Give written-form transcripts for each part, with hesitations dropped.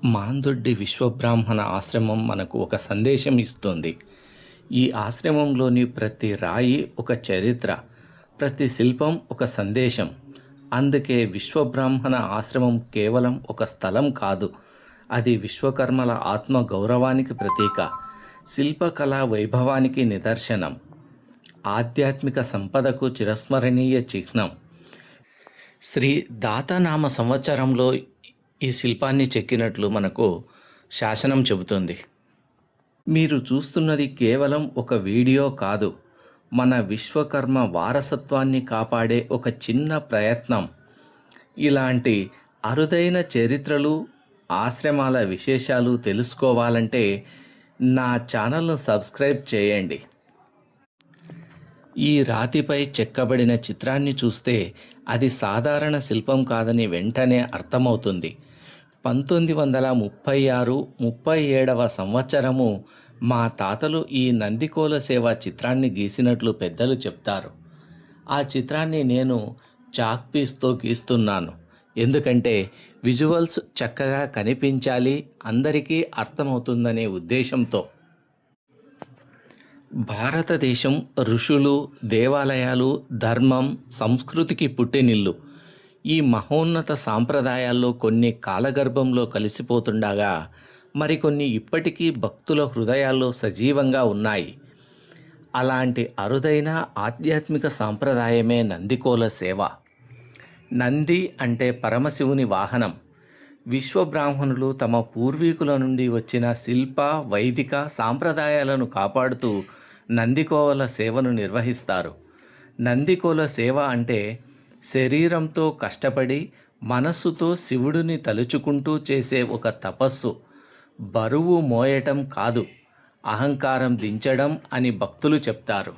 మాందొడ్డి విశ్వబ్రాహ్మణ ఆశ్రమం మనకు ఒక సందేశం ఇస్తుంది. ఈ ఆశ్రమంలోని ప్రతి రాయి ఒక చరిత్ర, ప్రతి శిల్పం ఒక సందేశం. అందుకే విశ్వబ్రాహ్మణ ఆశ్రమం కేవలం ఒక స్థలం కాదు, అది విశ్వకర్మల ఆత్మ గౌరవానికి ప్రతీక, శిల్పకళా వైభవానికి నిదర్శనం, ఆధ్యాత్మిక సంపదకు చిరస్మరణీయ చిహ్నం. శ్రీ దాతనామ సంవత్సరంలో ఈ శిల్పాన్ని చెక్కినట్లు మనకు శాసనం చెబుతుంది. మీరు చూస్తున్నది కేవలం ఒక వీడియో కాదు, మన విశ్వకర్మ వారసత్వాన్ని కాపాడే ఒక చిన్న ప్రయత్నం. ఇలాంటి అరుదైన చరిత్రలు, ఆశ్రమాల విశేషాలు తెలుసుకోవాలంటే నా ఛానల్ను సబ్స్క్రైబ్ చేయండి. ఈ రాతిపై చెక్కబడిన చిత్రాన్ని చూస్తే అది సాధారణ శిల్పం కాదని వెంటనే అర్థమవుతుంది. 1936-37 సంవత్సరము మా తాతలు ఈ నందికోల సేవ చిత్రాన్ని గీసినట్లు పెద్దలు చెప్తారు. ఆ చిత్రాన్ని నేను చాక్ పీస్తో గీస్తున్నాను, ఎందుకంటే విజువల్స్ చక్కగా కనిపించాలి, అందరికీ అర్థమవుతుందనే ఉద్దేశంతో. భారతదేశం ఋషులు, దేవాలయాలు, ధర్మం, సంస్కృతికి పుట్టినిల్లు. ఈ మహోన్నత సాంప్రదాయాల్లో కొన్ని కాలగర్భంలో కలిసిపోతుండగా మరికొన్ని ఇప్పటికీ భక్తుల హృదయాల్లో సజీవంగా ఉన్నాయి. అలాంటి అరుదైన ఆధ్యాత్మిక సాంప్రదాయమే నందికోల సేవ. నంది అంటే పరమశివుని వాహనం. విశ్వబ్రాహ్మణులు తమ పూర్వీకుల నుండి వచ్చిన శిల్ప, వైదిక సాంప్రదాయాలను కాపాడుతూ నందికోల సేవను నిర్వహిస్తారు. నందికోల సేవ అంటే శరీరంతో కష్టపడి మనస్సుతో శివుడిని తలుచుకుంటూ చేసే ఒక తపస్సు. బరువు మోయటం కాదు, అహంకారం దించడం అని భక్తులు చెప్తారు.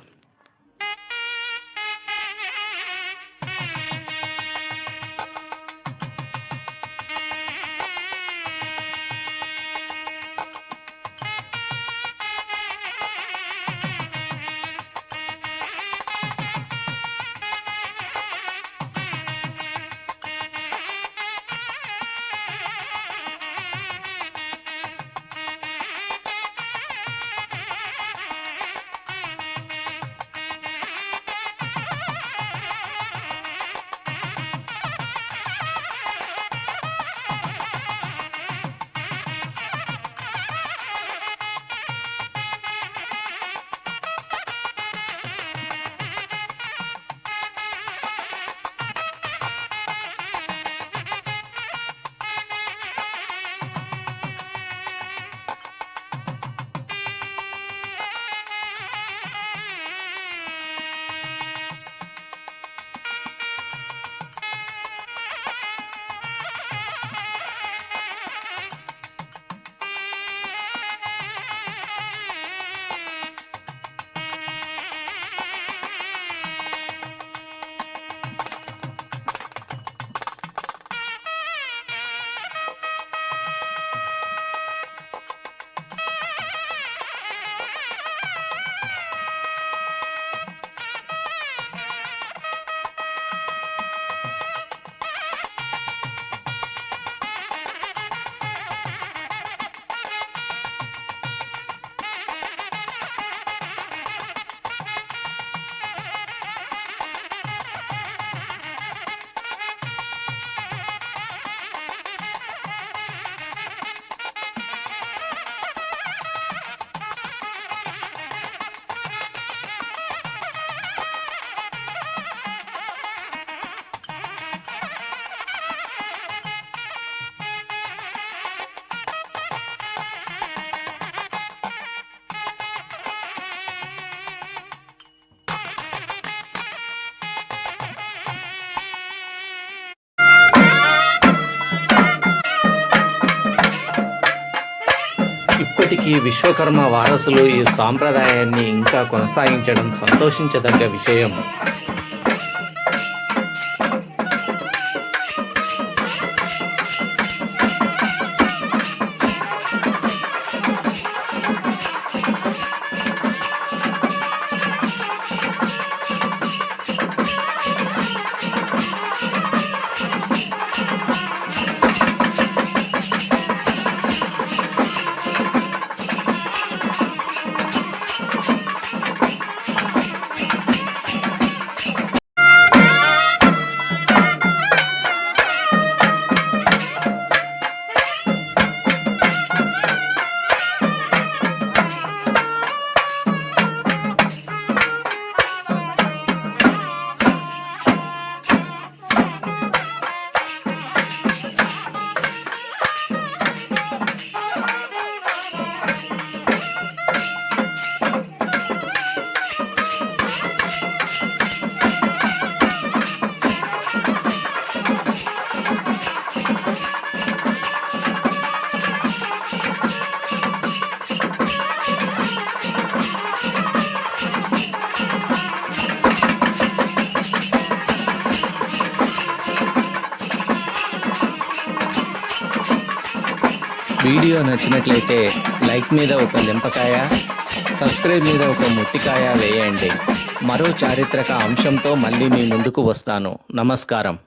ఇప్పటికీ విశ్వకర్మ వారసులు ఈ సాంప్రదాయాన్ని ఇంకా కొనసాగించడం సంతోషించదగ్గ విషయం. వీడియో నచ్చినట్లయితే లైక్ మీద ఒక లింపకాయ, సబ్స్క్రైబ్ మీద ఒక ముట్టికాయ వేయండి. మరో చారిత్రక అంశంతో మళ్ళీ మీ ముందుకు వస్తాను. నమస్కారం.